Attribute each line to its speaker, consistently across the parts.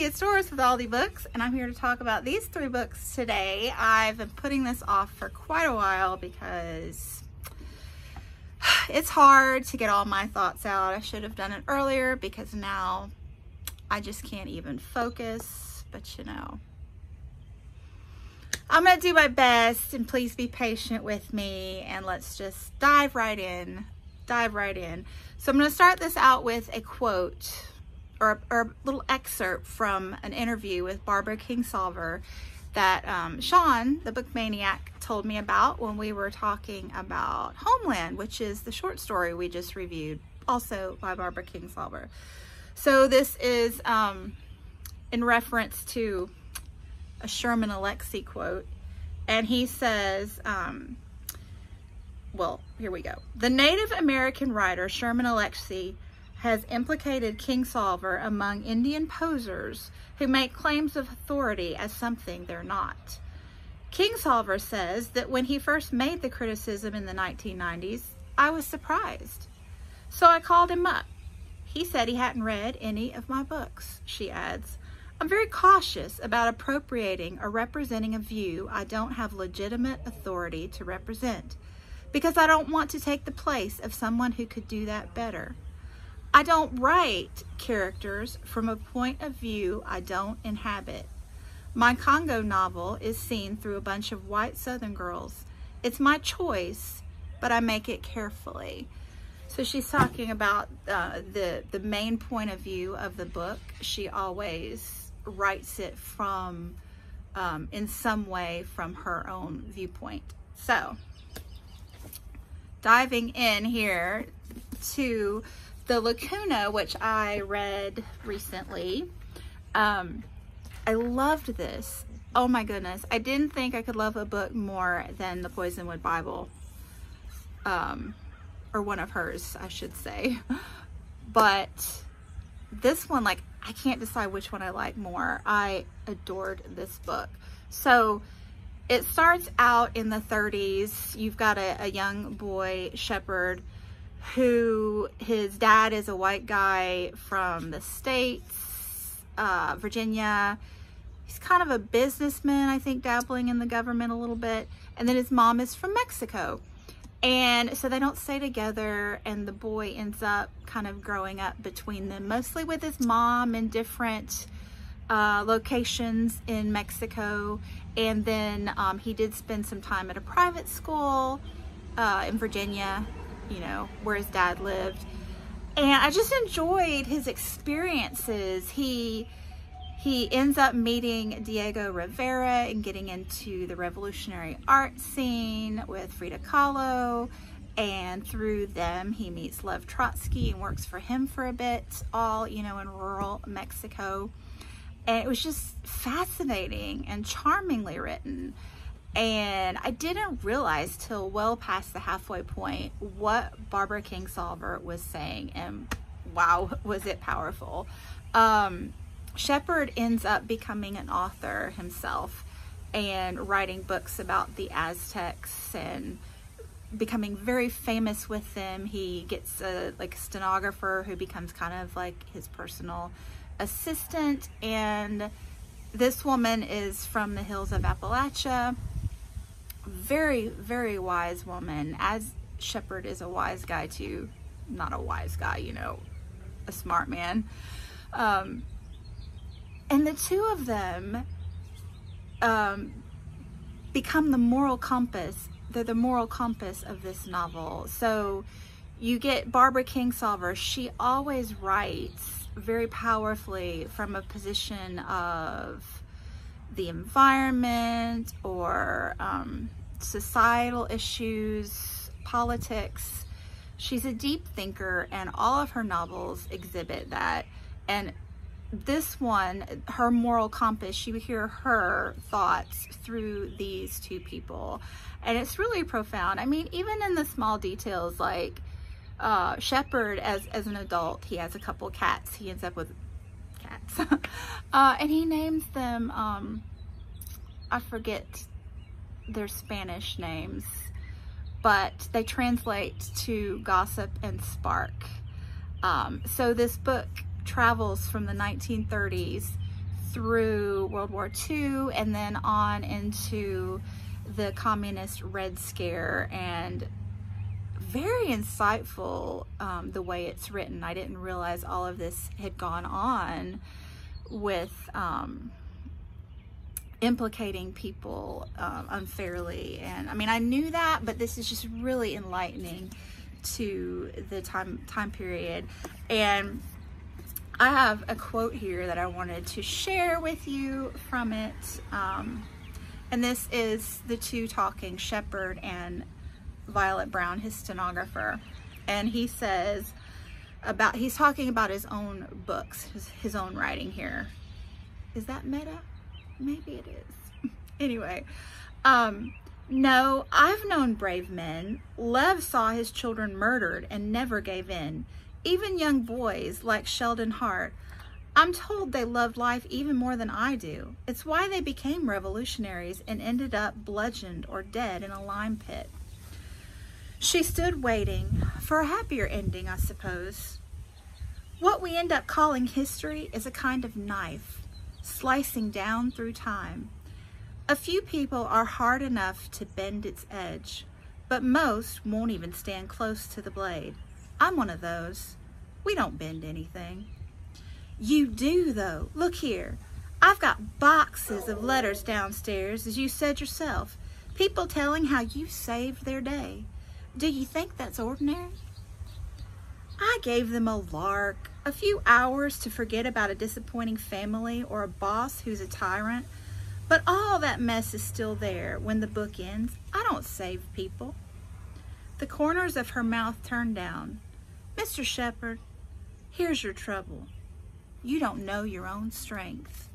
Speaker 1: Aldi at Stores with Aldi Books, and I'm here to talk about these 3 books today. I've been putting this off for quite a while because it's hard to get all my thoughts out. I should have done it earlier because now I just can't even focus, but you know, I'm gonna do my best, and please be patient with me, and let's just dive right in. So I'm gonna start this out with a quote or a little excerpt from an interview with Barbara Kingsolver that Sean, the book maniac, told me about when we were talking about Homeland, which is the short story we just reviewed, also by Barbara Kingsolver. So this is in reference to a Sherman Alexie quote, and he says, well, here we go. The Native American writer Sherman Alexie has implicated Kingsolver among Indian posers who make claims of authority as something they're not. Kingsolver says that when he first made the criticism in the 1990s, I was surprised. So I called him up. He said he hadn't read any of my books, she adds. I'm very cautious about appropriating or representing a view I don't have legitimate authority to represent, because I don't want to take the place of someone who could do that better. I don't write characters from a point of view I don't inhabit. My Congo novel is seen through a bunch of white Southern girls. It's my choice, but I make it carefully. So she's talking about the main point of view of the book. She always writes it from, in some way, from her own viewpoint. So, diving in here to The Lacuna, which I read recently. I loved this. Oh my goodness. I didn't think I could love a book more than the Poisonwood Bible. Or one of hers, I should say. But this one, like, I can't decide which one I like more. I adored this book. So it starts out in the 30s. You've got a young boy, Shepard, who his dad is a white guy from the States, Virginia. He's kind of a businessman, I think, dabbling in the government a little bit. And then his mom is from Mexico. And so they don't stay together, and the boy ends up kind of growing up between them, mostly with his mom in different locations in Mexico. And then he did spend some time at a private school in Virginia, you know, where his dad lived. And I just enjoyed his experiences. He ends up meeting Diego Rivera and getting into the revolutionary art scene with Frida Kahlo. And through them, he meets Lev Trotsky and works for him for a bit, all, you know, in rural Mexico. And it was just fascinating and charmingly written. And I didn't realize till well past the halfway point what Barbara Kingsolver was saying, and wow, was it powerful. Shepard ends up becoming an author himself and writing books about the Aztecs and becoming very famous with them. He gets a stenographer who becomes kind of like his personal assistant, and this woman is from the hills of Appalachia. Very, very wise woman, as Shepard is a wise guy too. Not a wise guy, you know, a smart man. And the two of them become the moral compass. They're the moral compass of this novel. So you get Barbara Kingsolver. She always writes very powerfully from a position of the environment or societal issues, politics. She's a deep thinker, and all of her novels exhibit that. And this one, her moral compass, you hear her thoughts through these two people, and it's really profound. I mean, even in the small details, like Shepard, as an adult, he has a couple cats. He ends up with cats. And he names them, I forget their Spanish names, but they translate to Gossip and Spark. So this book travels from the 1930s through World War II and then on into the communist Red Scare, and very insightful the way it's written. I didn't realize all of this had gone on with implicating people unfairly. And I mean, I knew that, but this is just really enlightening to the time period. And I have a quote here that I wanted to share with you from it. And this is the two talking, Shepard and Violet Brown, his stenographer. And he says he's talking about his own books, his own writing here. Is that meta? Maybe it is. Anyway, no, I've known brave men. Lev saw his children murdered and never gave in. Even young boys like Sheldon Hart. I'm told they loved life even more than I do. It's why they became revolutionaries and ended up bludgeoned or dead in a lime pit. She stood waiting for a happier ending, I suppose. What we end up calling history is a kind of knife, slicing down through time. A few people are hard enough to bend its edge, but most won't even stand close to the blade. I'm one of those. We don't bend anything. You do, though. Look here. I've got boxes of letters downstairs, as you said yourself. People telling how you saved their day. Do you think that's ordinary? I gave them a lark, a few hours to forget about a disappointing family or a boss who's a tyrant. But all that mess is still there when the book ends. I don't save people. The corners of her mouth turned down. Mr. Shepard, here's your trouble. You don't know your own strength.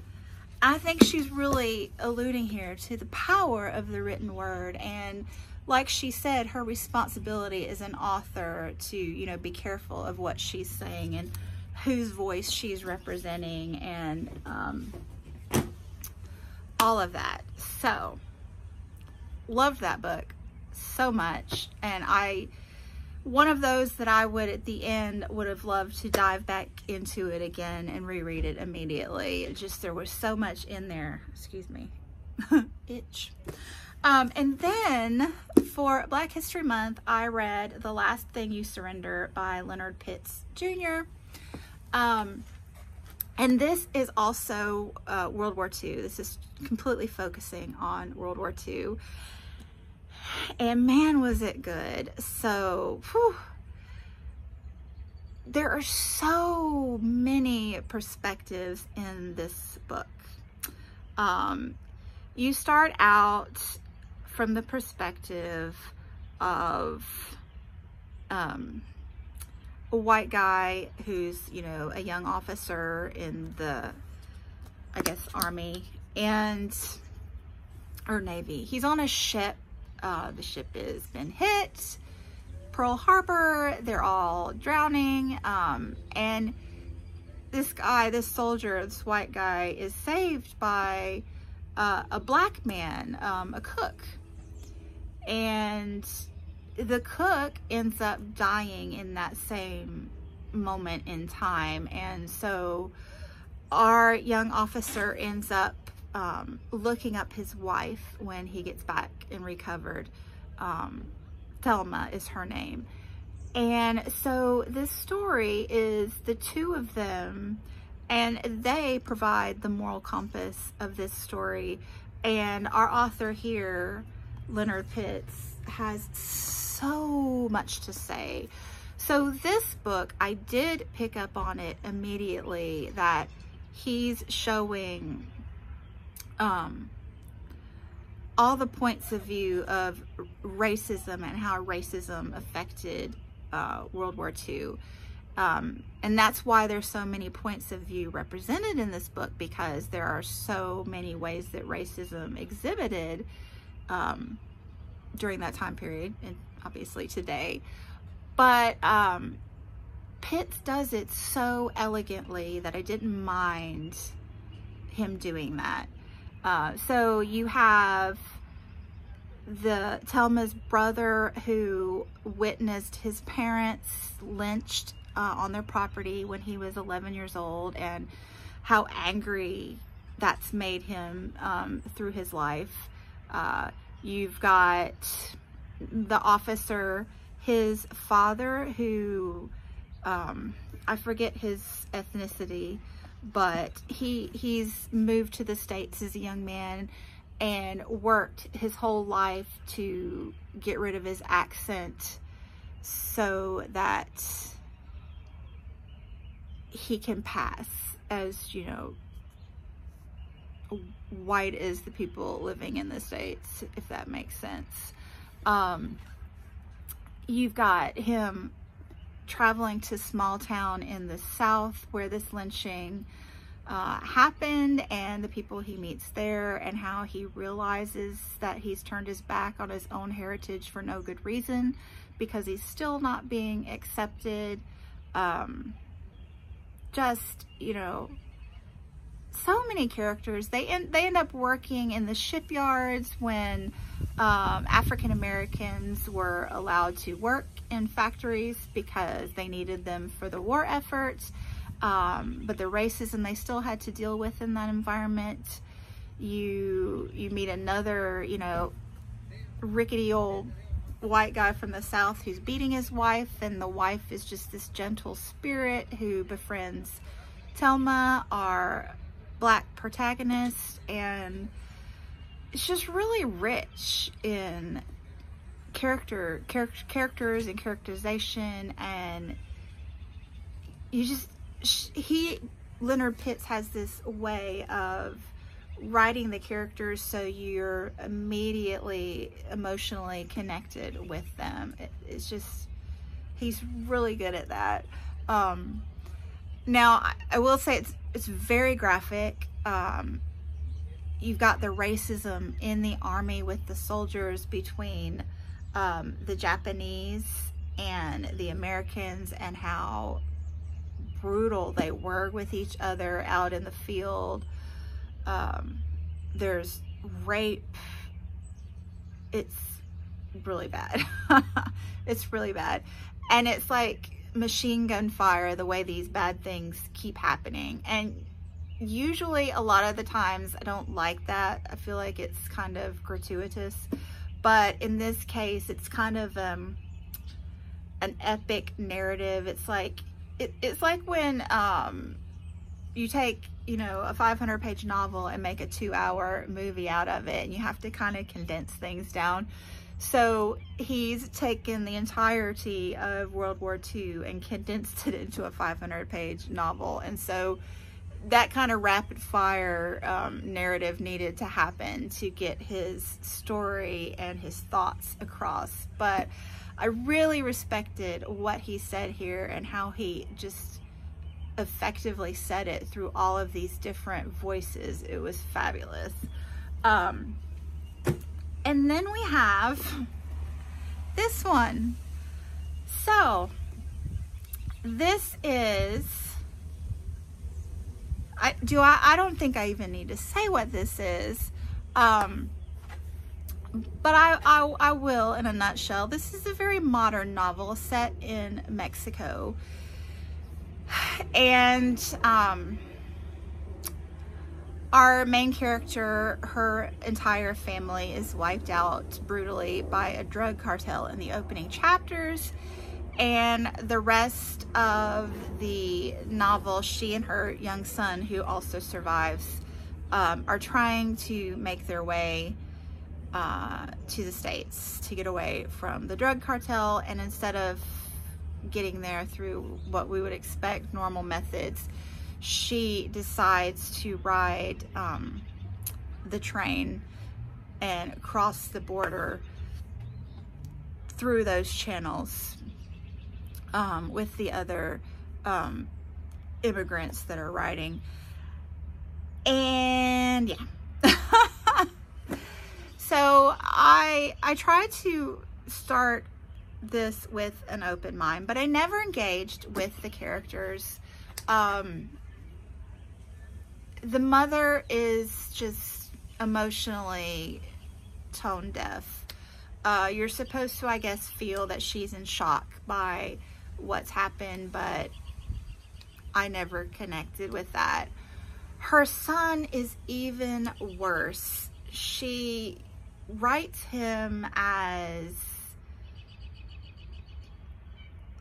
Speaker 1: I think she's really alluding here to the power of the written word, and like she said, her responsibility as an author to, you know, be careful of what she's saying and whose voice she's representing, and all of that. So, loved that book so much, and one of those that I would, at the end, would have loved to dive back into it again and reread it immediately. It just, there was so much in there. Excuse me. Itch. And then for Black History Month, I read The Last Thing You Surrender by Leonard Pitts Jr. And this is also World War II. This is completely focusing on World War II. And man, was it good. So, whew, there are so many perspectives in this book. You start out from the perspective of a white guy who's, you know, a young officer in the, I guess, Army or Navy. He's on a ship. The ship has been hit, Pearl Harbor, they're all drowning, and this guy, this soldier, this white guy, is saved by a black man, a cook, and the cook ends up dying in that same moment in time. And so our young officer ends up looking up his wife when he gets back and recovered. Thelma is her name. And so this story is the two of them, and they provide the moral compass of this story. And our author here, Leonard Pitts, has so much to say. So this book, I did pick up on it immediately, that he's showing all the points of view of racism and how racism affected World War II. And that's why there's so many points of view represented in this book, because there are so many ways that racism exhibited during that time period, and obviously today. But Pitts does it so elegantly that I didn't mind him doing that. So you have Thelma's brother, who witnessed his parents lynched on their property when he was 11 years old, and how angry that's made him through his life. You've got the officer, his father, who I forget his ethnicity, but he's moved to the States as a young man and worked his whole life to get rid of his accent so that he can pass as, you know, white as the people living in the States, if that makes sense. You've got him traveling to a small town in the South where this lynching happened, and the people he meets there, and how he realizes that he's turned his back on his own heritage for no good reason because he's still not being accepted. Just, you know, so many characters. They end up working in the shipyards when African Americans were allowed to work in factories because they needed them for the war efforts. But the racism they still had to deal with in that environment. You meet another, you know, rickety old white guy from the South who's beating his wife, and the wife is just this gentle spirit who befriends Thelma, our black protagonist, and it's just really rich in characters and characterization, and you just, Leonard Pitts has this way of writing the characters so you're immediately emotionally connected with them. It's just, he's really good at that. Now, I will say it's very graphic. You've got the racism in the army with the soldiers between the Japanese and the Americans, and how brutal they were with each other out in the field. There's rape. It's really bad. It's really bad. And it's like machine gun fire, the way these bad things keep happening. And usually, a lot of the times, I don't like that. I feel like it's kind of gratuitous. But in this case, it's kind of an epic narrative. It's like when you take, you know, a 500-page novel and make a 2-hour movie out of it, and you have to kind of condense things down. So he's taken the entirety of World War II and condensed it into a 500-page novel. And so that kind of rapid fire narrative needed to happen to get his story and his thoughts across. But I really respected what he said here and how he just effectively said it through all of these different voices. It was fabulous. And then we have this one. So this is, I don't think I even need to say what this is. But I will in a nutshell. This is a very modern novel set in Mexico. And our main character, her entire family is wiped out brutally by a drug cartel in the opening chapters. And the rest of the novel, she and her young son, who also survives, are trying to make their way to the States to get away from the drug cartel. And instead of getting there through what we would expect normal methods, she decides to ride the train and cross the border through those channels with the other immigrants that are riding. And yeah. So I tried to start this with an open mind, but I never engaged with the characters. The mother is just emotionally tone deaf. You're supposed to, I guess, feel that she's in shock by what's happened, but I never connected with that. Her son is even worse. She writes him as,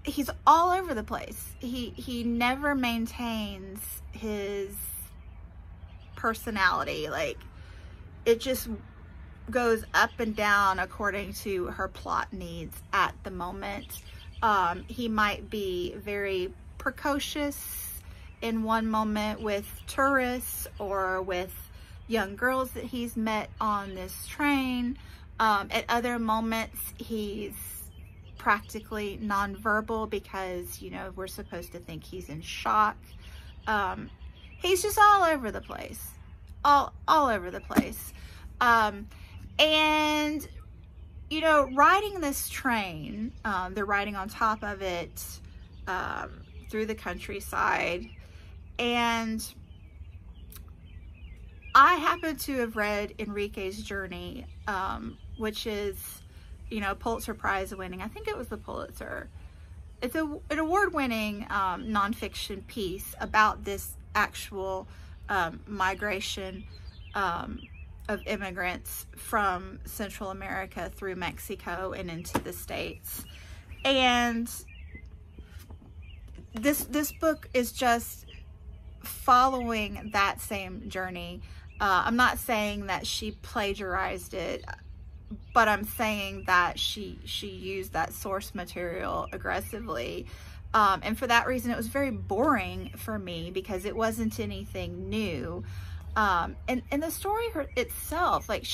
Speaker 1: he's all over the place. He never maintains his personality. Like, it just goes up and down according to her plot needs at the moment. He might be very precocious in one moment with tourists or with young girls that he's met on this train. At other moments, he's practically nonverbal because, you know, we're supposed to think he's in shock. He's just all over the place, all over the place. And, you know, riding this train, they're riding on top of it through the countryside. And I happen to have read Enrique's Journey, which is, you know, Pulitzer Prize winning. I think it was the Pulitzer. It's an award-winning nonfiction piece about this actual migration of immigrants from Central America through Mexico and into the States. And this book is just following that same journey. I'm not saying that she plagiarized it, but I'm saying that she used that source material aggressively. And for that reason, it was very boring for me because it wasn't anything new. And the story itself, like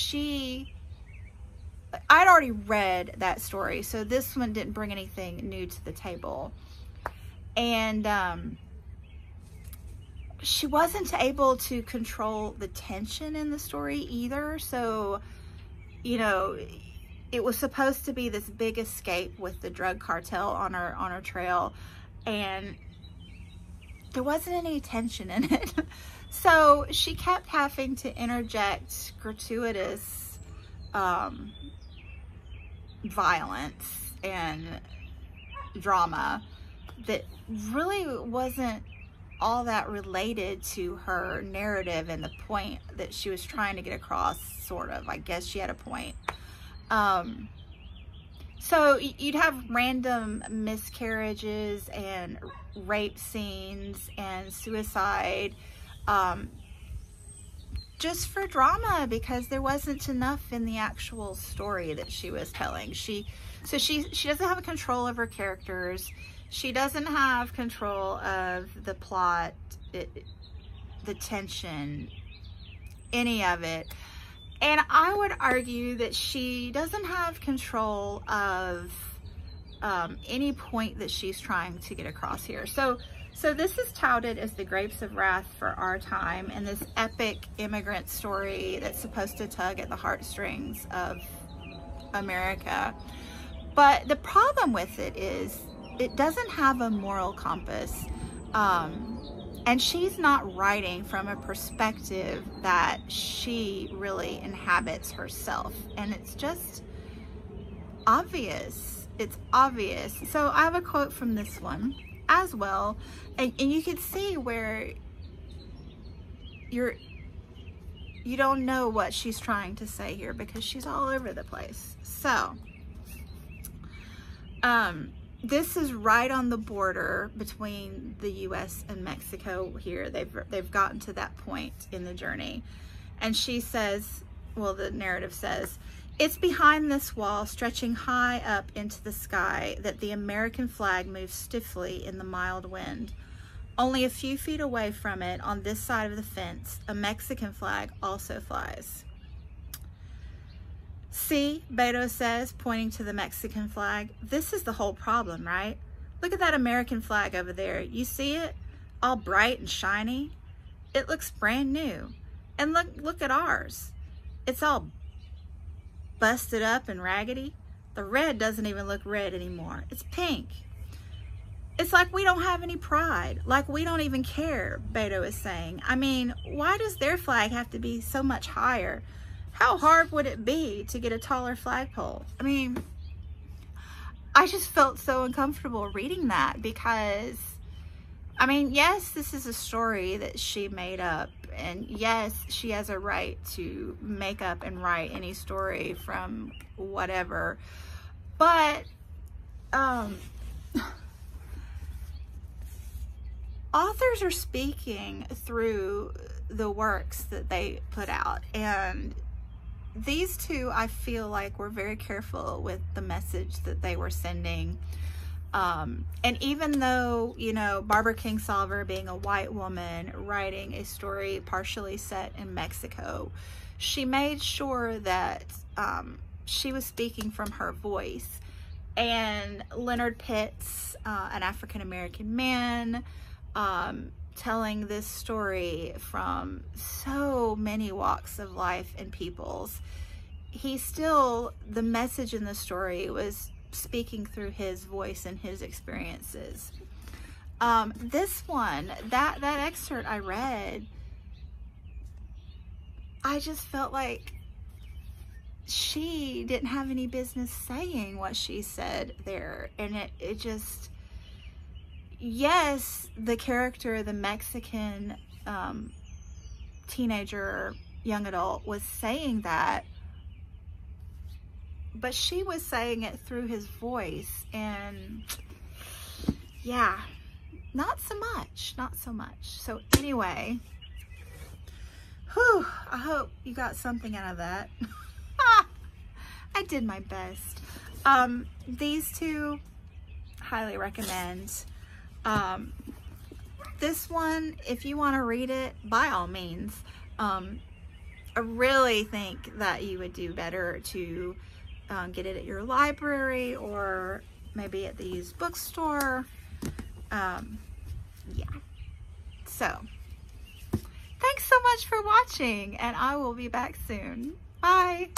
Speaker 1: I'd already read that story, so this one didn't bring anything new to the table. And she wasn't able to control the tension in the story either. So, you know, it was supposed to be this big escape with the drug cartel on her trail, and there wasn't any tension in it. So she kept having to interject gratuitous violence and drama that really wasn't all that related to her narrative and the point that she was trying to get across, sort of. I guess she had a point. So you'd have random miscarriages and rape scenes and suicide, just for drama, because there wasn't enough in the actual story that she was telling. She doesn't have control of her characters. She doesn't have control of the plot, the tension, any of it. And I would argue that she doesn't have control of any point that she's trying to get across here. So this is touted as the Grapes of Wrath for our time, and this epic immigrant story that's supposed to tug at the heartstrings of America. But the problem with it is it doesn't have a moral compass. And she's not writing from a perspective that she really inhabits herself. And it's just obvious. It's obvious. So I have a quote from this one as well. And you can see where you don't know what she's trying to say here because she's all over the place. So, this is right on the border between the U.S. and Mexico here. They've gotten to that point in the journey. And she says, well, the narrative says, "It's behind this wall, stretching high up into the sky, that the American flag moves stiffly in the mild wind. Only a few feet away from it, on this side of the fence, a Mexican flag also flies." "See," Beto says, pointing to the Mexican flag, "this is the whole problem, right? Look at that American flag over there. You see it? All bright and shiny. It looks brand new. And look at ours. It's all busted up and raggedy. The red doesn't even look red anymore. It's pink. It's like we don't have any pride, like we don't even care," Beto is saying. "I mean, why does their flag have to be so much higher? How hard would it be to get a taller flagpole?" I mean, I just felt so uncomfortable reading that because, I mean, yes, this is a story that she made up And yes, she has a right to make up and write any story from whatever, but authors are speaking through the works that they put out, and these two, I feel like, were very careful with the message that they were sending. And even though, you know, Barbara Kingsolver, being a white woman writing a story partially set in Mexico, she made sure that she was speaking from her voice. And Leonard Pitts, an African-American man, telling this story from so many walks of life and peoples, the message in the story was speaking through his voice and his experiences. This one, that excerpt I read, I just felt like she didn't have any business saying what she said there. And it just, yes, the character, the Mexican teenager, young adult, was saying that, but she was saying it through his voice, and yeah, not so much. So anyway, whew, I hope you got something out of that. I did my best. These two, highly recommend. This one, if you want to read it, by all means. I really think that you would do better to get it at your library or maybe at the used bookstore. Yeah. So, thanks so much for watching, and I will be back soon. Bye.